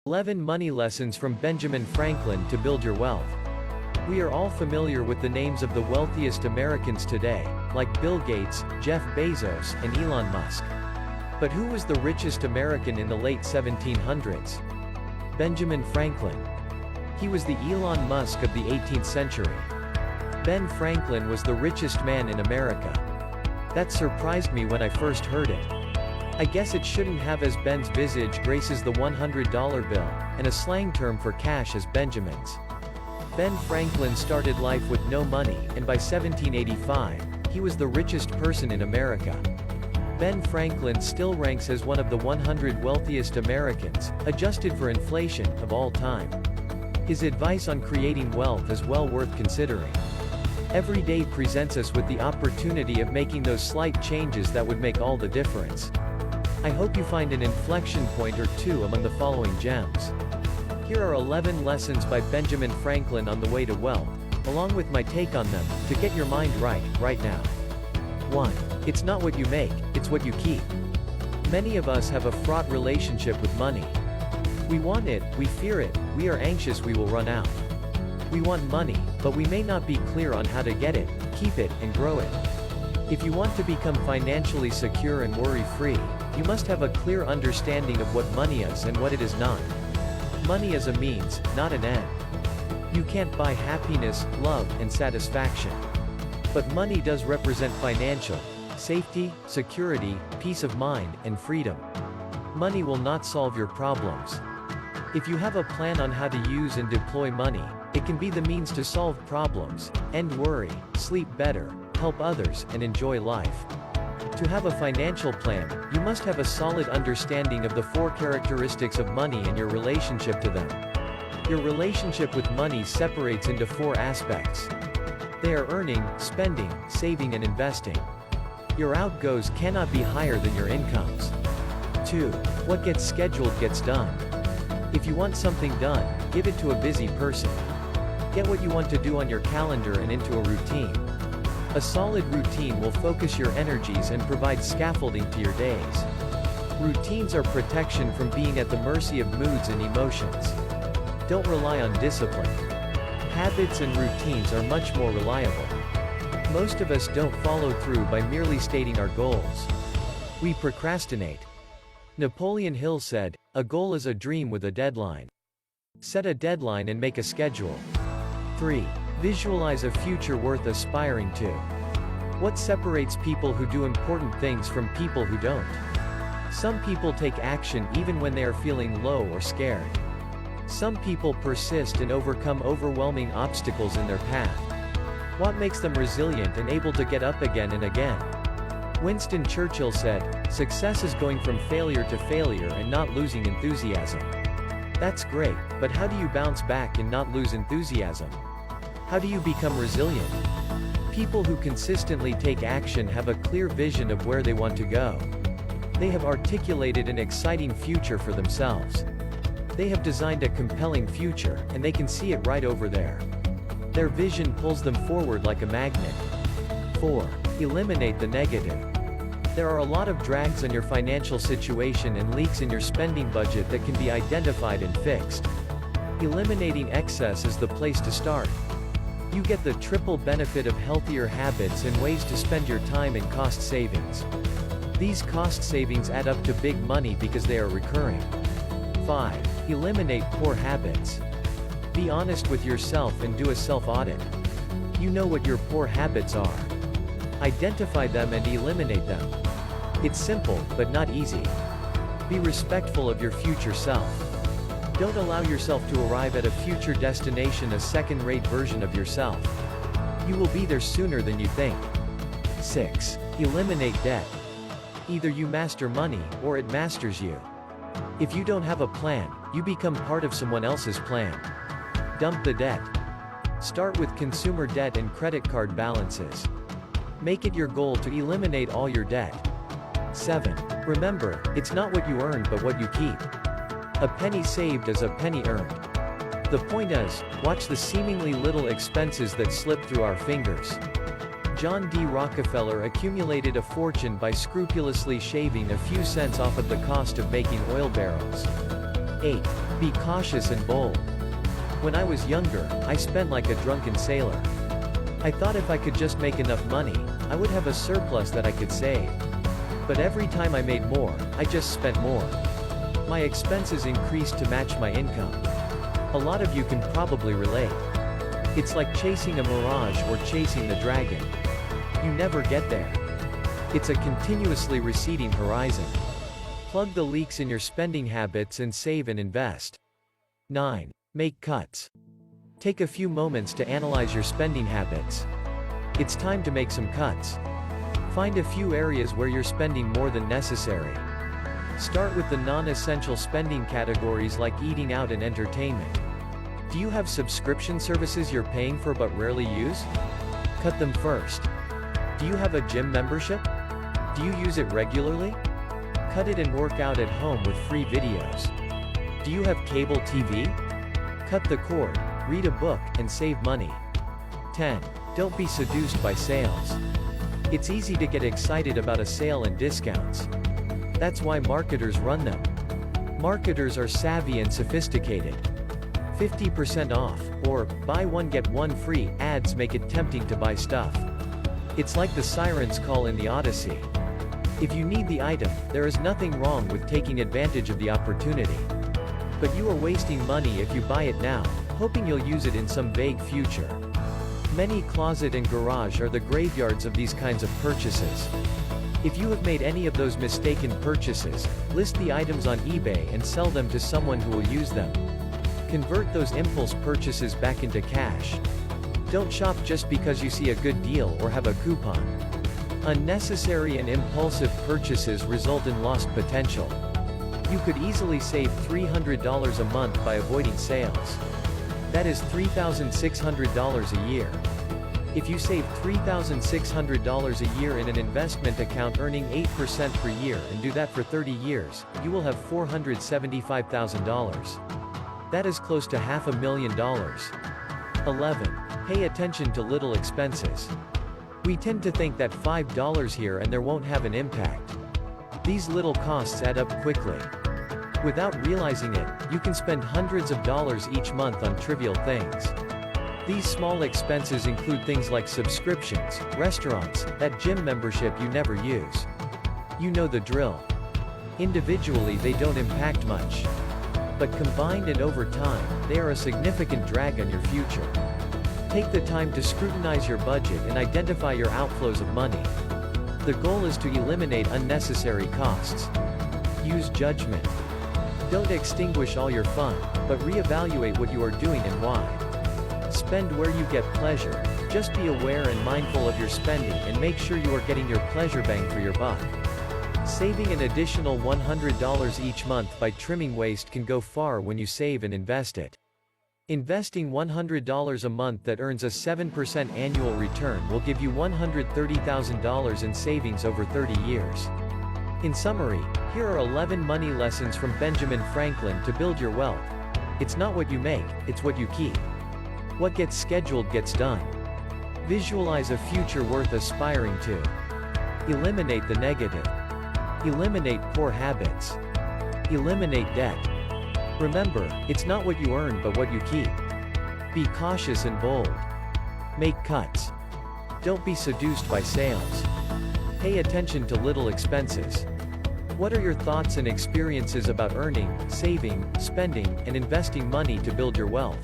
11 Money Lessons from Benjamin Franklin to Build Your Wealth. We are all familiar with the names of the wealthiest Americans today, like Bill Gates, Jeff Bezos, and Elon Musk. But who was the richest American in the late 1700s? Benjamin Franklin. He was the Elon Musk of the 18th century. Ben Franklin was the richest man in America. That surprised me when I first heard it. I guess it shouldn't have, as Ben's visage graces the $100 bill, and a slang term for cash as Benjamins. Ben Franklin started life with no money, and by 1785, he was the richest person in America. Ben Franklin still ranks as one of the 100 wealthiest Americans, adjusted for inflation, of all time. His advice on creating wealth is well worth considering. Every day presents us with the opportunity of making those slight changes that would make all the difference. I hope you find an inflection point or two among the following gems. Here are 11 lessons by Benjamin Franklin on the way to wealth, along with my take on them, to get your mind right now. 1. It's not what you make, it's what you keep. Many of us have a fraught relationship with money. We want it, we fear it, we are anxious we will run out. We want money, but we may not be clear on how to get it, keep it, and grow it. If you want to become financially secure and worry-free, you must have a clear understanding of what money is and what it is not. Money is a means, not an end. You can't buy happiness, love, and satisfaction. But money does represent financial safety, security, peace of mind, and freedom. Money will not solve your problems. If you have a plan on how to use and deploy money, it can be the means to solve problems, end worry, sleep better, help others, and enjoy life. To have a financial plan, you must have a solid understanding of the 4 characteristics of money and your relationship to them. Your relationship with money separates into 4 aspects. They are earning, spending, saving, and investing. Your outgoes cannot be higher than your incomes. 2. What gets scheduled gets done. If you want something done, give it to a busy person. Get what you want to do on your calendar and into a routine. A solid routine will focus your energies and provide scaffolding to your days. Routines are protection from being at the mercy of moods and emotions. Don't rely on discipline. Habits and routines are much more reliable. Most of us don't follow through by merely stating our goals. We procrastinate. Napoleon Hill said, "A goal is a dream with a deadline." Set a deadline and make a schedule. 3. Visualize a future worth aspiring to. What separates people who do important things from people who don't? Some people take action even when they are feeling low or scared. Some people persist and overcome overwhelming obstacles in their path. What makes them resilient and able to get up again and again? Winston Churchill said, "Success is going from failure to failure and not losing enthusiasm." That's great, but how do you bounce back and not lose enthusiasm? How do you become resilient? People who consistently take action have a clear vision of where they want to go. They have articulated an exciting future for themselves. They have designed a compelling future, and they can see it right over there. Their vision pulls them forward like a magnet. 4. Eliminate the negative. There are a lot of drags on your financial situation and leaks in your spending budget that can be identified and fixed. Eliminating excess is the place to start. You get the triple benefit of healthier habits and ways to spend your time and cost savings. These cost savings add up to big money because they are recurring. 5. Eliminate poor habits. Be honest with yourself and do a self-audit. You know what your poor habits are. Identify them and eliminate them. It's simple, but not easy. Be respectful of your future self. Don't allow yourself to arrive at a future destination a second-rate version of yourself. You will be there sooner than you think. 6. Eliminate debt. Either you master money, or it masters you. If you don't have a plan, you become part of someone else's plan. Dump the debt. Start with consumer debt and credit card balances. Make it your goal to eliminate all your debt. 7. Remember, it's not what you earn but what you keep. A penny saved is a penny earned. The point is, watch the seemingly little expenses that slip through our fingers. John D. Rockefeller accumulated a fortune by scrupulously shaving a few cents off of the cost of making oil barrels. 8. Be cautious and bold. When I was younger, I spent like a drunken sailor. I thought if I could just make enough money, I would have a surplus that I could save. But every time I made more, I just spent more. My expenses increased to match my income. A lot of you can probably relate. It's like chasing a mirage or chasing the dragon. You never get there. It's a continuously receding horizon. Plug the leaks in your spending habits and save and invest. 9. Make cuts. Take a few moments to analyze your spending habits. It's time to make some cuts. Find a few areas where you're spending more than necessary. Start with the non-essential spending categories like eating out and entertainment. Do you have subscription services you're paying for but rarely use? Cut them first. Do you have a gym membership? Do you use it regularly? Cut it and work out at home with free videos. Do you have cable TV? Cut the cord, read a book, and save money. 10. Don't be seduced by sales. It's easy to get excited about a sale and discounts. That's why marketers run them. Marketers are savvy and sophisticated. 50% off, or, buy one get one free, ads make it tempting to buy stuff. It's like the siren's call in the Odyssey. If you need the item, there is nothing wrong with taking advantage of the opportunity. But you are wasting money if you buy it now, hoping you'll use it in some vague future. Many closet and garage are the graveyards of these kinds of purchases. If you have made any of those mistaken purchases, list the items on eBay and sell them to someone who will use them. Convert those impulse purchases back into cash. Don't shop just because you see a good deal or have a coupon. Unnecessary and impulsive purchases result in lost potential. You could easily save $300 a month by avoiding sales. That is $3,600 a year. If you save $3,600 a year in an investment account earning 8% per year and do that for 30 years, you will have $475,000. That is close to $500,000. 11. Pay attention to little expenses. We tend to think that $5 here and there won't have an impact. These little costs add up quickly. Without realizing it, you can spend hundreds of dollars each month on trivial things. These small expenses include things like subscriptions, restaurants, that gym membership you never use. You know the drill. Individually they don't impact much. But combined and over time, they are a significant drag on your future. Take the time to scrutinize your budget and identify your outflows of money. The goal is to eliminate unnecessary costs. Use judgment. Don't extinguish all your fun, but reevaluate what you are doing and why. Spend where you get pleasure. Just be aware and mindful of your spending and make sure you are getting your pleasure bang for your buck. Saving an additional $100 each month by trimming waste can go far when you save and invest it. Investing $100 a month that earns a 7% annual return will give you $130,000 in savings over 30 years. In summary, here are 11 money lessons from Benjamin Franklin to build your wealth. It's not what you make, it's what you keep. What gets scheduled gets done. Visualize a future worth aspiring to. Eliminate the negative. Eliminate poor habits. Eliminate debt. Remember, it's not what you earn but what you keep. Be cautious and bold. Make cuts. Don't be seduced by sales. Pay attention to little expenses. What are your thoughts and experiences about earning, saving, spending, and investing money to build your wealth?